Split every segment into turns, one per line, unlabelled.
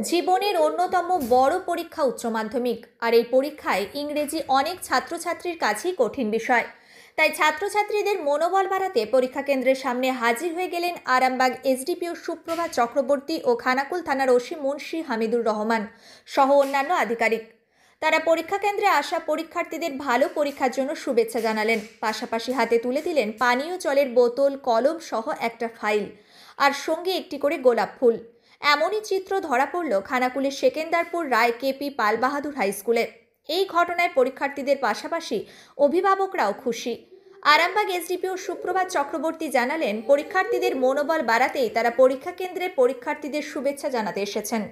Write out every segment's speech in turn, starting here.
জীবনের অন্যতম বড় পরীক্ষা উচ্চ মাধ্যমিক। আর এই পরীক্ষায় ইংরেজি অনেক ছাত্রছাত্রীর কাছেই কঠিন বিষয়। তাই ছাত্রছাত্রীদের মনোবল বাড়াতে পরীক্ষা কেন্দ্রের সামনে হাজির হয়ে গেলেন আরামবাগ এসডিপিও সুপ্রভাত চক্রবর্তী ও খানাকুল থানার ওসি মুন্সি হামিদুর রহমান সহ অন্যান্য আধিকারিক। তারা পরীক্ষা কেন্দ্রে আসা পরীক্ষার্থীদের ভালো পরীক্ষার জন্য শুভেচ্ছা জানালেন। পাশাপাশি হাতে তুলে দিলেন পানীয় জলের বোতল, কলম সহ একটা ফাইল আর সঙ্গে একটি করে গোলাপ ফুল। এমনই চিত্র ধরা পড়ল খানাকুলের সেকেন্দারপুর রায় কেপি পাল বাহাদুর হাই স্কুলে। এই ঘটনায় পরীক্ষার্থীদের পাশাপাশি অভিভাবকরাও খুশি। আরামবাগ এসডিপিও সুপ্রভাত চক্রবর্তী জানালেন, পরীক্ষার্থীদের মনোবল বাড়াতেই তারা পরীক্ষা কেন্দ্রে পরীক্ষার্থীদের শুভেচ্ছা জানাতে এসেছেন।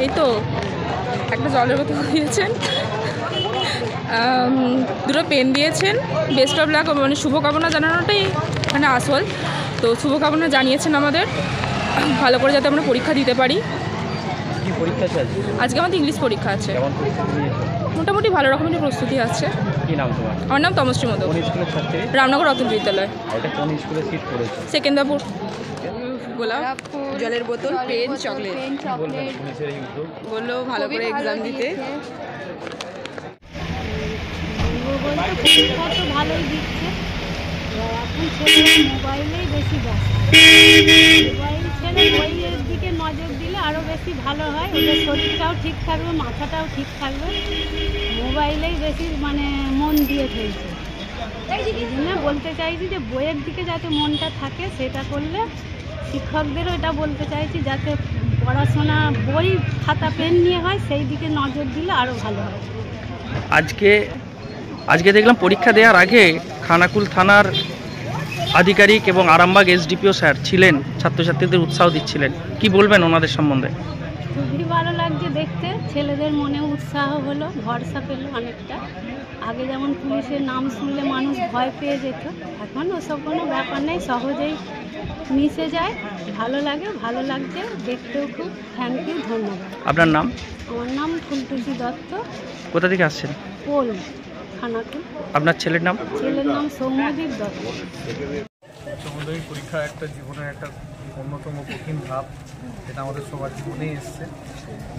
এই তো একটা জলের বোতল দিয়েছেন, দুটো পেন দিয়েছেন। বেস্ট অফ লাক, মানে শুভকামনা জানানোটাই মানে আসল। তো শুভকামনা জানিয়েছেন আমাদের, ভালো করে যাতে আমরা পরীক্ষা দিতে পারি। আজকে আমাদের ইংলিশ পরীক্ষা আছে। মোটামুটি ভালো রকমের প্রস্তুতি আছে। আমার নাম তমশ্রী মোদক, রামনগর অতুল বিদ্যালয়, সেকেন্দারপুর। গোলাপ, জলের বোতল, পেন, চকলেট। বললো ভালো করে এক্সাম দিতে।
ভালোই দিচ্ছে, এখন ছেলেরা মোবাইলেই বেশি ব্যস্ত। মোবাইল ছেলে বইয়ের দিকে নজর দিলে আরও বেশি ভালো হয়, ওদের শরীরটাও ঠিক থাকবে, মাথাটাও ঠিক থাকবে। মোবাইলেই বেশি মানে মন দিয়ে ফেলছে। এই জন্য বলতে চাইছি যে বইয়ের দিকে যাতে মনটা থাকে, সেটা করলে শিক্ষকদেরও এটা বলতে চাইছি যাতে পড়াশোনা বই খাতা পেন নিয়ে হয়, সেই দিকে নজর দিলে আরও ভালো হয়।
আজকে দেখলাম পরীক্ষা দেওয়ার আগে খানাকুল থানার আধিকারিক এবং আরামবাগ এসডিপিও স্যার ছিলেন, ছাত্রছাত্রীদের উৎসাহ দিচ্ছিলেন। কি বলবেন ওনাদের সম্বন্ধে?
খুবই ভালো লাগছে দেখতে, ছেলেদের মনে উৎসাহ হলো, ভরসা পেল অনেকটা। আগে যেমন পুলিশের নাম শুনলে মানুষ ভয় পেয়ে যেত, এখন ওসব কোনো ব্যাপার নেই, সহজেই মিশে যায়। ভালো লাগে, ভালো লাগছে দেখতেও খুব। থ্যাংক ইউ, ধন্যবাদ।
আপনার নাম?
আমার নাম ফুলটুসি দত্ত।
কোথা থেকে আসছেন?
পোল, খানাকুল।
আপনার ছেলের নাম?
ছেলের নাম সৌম্যদীপ দত্ত।
সমুদ্রিক পরীক্ষা একটা জীবনের একটা অন্যতম কঠিন ধাপ, এটা আমাদের সবার জীবনেই এসছে।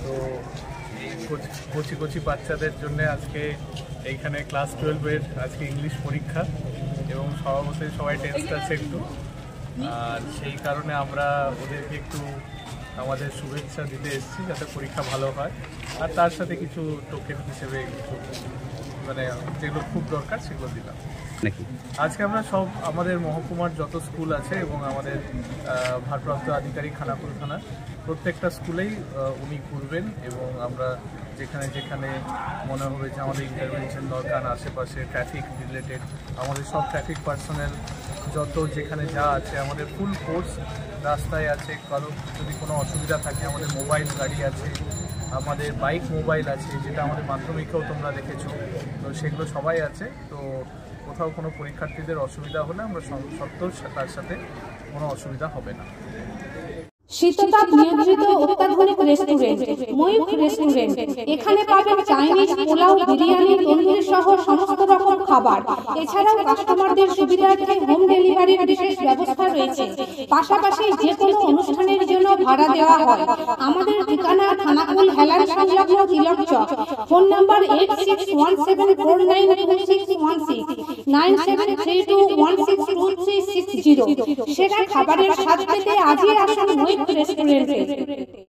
তো এই কচি বাচ্চাদের জন্য আজকে এইখানে ক্লাস 12-এর আজকে ইংলিশ পরীক্ষা, এবং স্বভাবতই সবাই টেন্সড আছে একটু, আর সেই কারণে আমরা ওদেরকে একটু আমাদের শুভেচ্ছা দিতে এসেছি যাতে পরীক্ষা ভালো হয়। আর তার সাথে কিছু টোকেন হিসেবে কিছু মানে যেগুলো খুব দরকার সেগুলো দিলাম। আজকে আমরা সব আমাদের মহকুমার যত স্কুল আছে এবং আমাদের ভারপ্রাপ্ত আধিকারিক খানাকুল থানার প্রত্যেকটা স্কুলেই উনি ঘুরবেন, এবং আমরা যেখানে যেখানে মনে হবে যে আমাদের ইন্টারভেনশন দরকার, আশেপাশে ট্রাফিক রিলেটেড আমাদের সব ট্রাফিক পার্সোনেল যত যেখানে যা আছে, আমাদের ফুল ফোর্স রাস্তায় আছে। কারো যদি কোনো অসুবিধা থাকে, আমাদের মোবাইল গাড়ি আছে, আমাদের বাইক মোবাইল আছে, যেটা আমাদের মাধ্যমিকেও তোমরা দেখেছো, তো সেগুলো সবাই আছে। তো কোথাও কোনো পরীক্ষার্থীদের অসুবিধা হলে আমরা সত্তর তার সাথে কোনো অসুবিধা হবে না।
শীততাপ নিয়ন্ত্রিত অত্যাধুনিক রেস্টুরেন্ট ময়ূখ রেস্টুরেন্ট। এখানে পাবেন চাইনিজ, পোলাও, বিরিয়ানি, তন্দুরি সহ সমস্ত রকম খাবার। এছাড়াও কাস্টমারদের সুবিধার্থে হোম ডেলিভারির বিশেষ ব্যবস্থা রয়েছে। পাশাপাশি যে কোনো অনুষ্ঠানের জন্য ভাড়া দেওয়া হয়। আমাদের ঠিকানা খানাকুল হেলান সংলগ্ন তিলক চক। Phone number 8617492616 9732162360। সেরা খাবারের স্বাদ পেতে আজই আসুন ময়ূখ রেস্টুরেন্টে।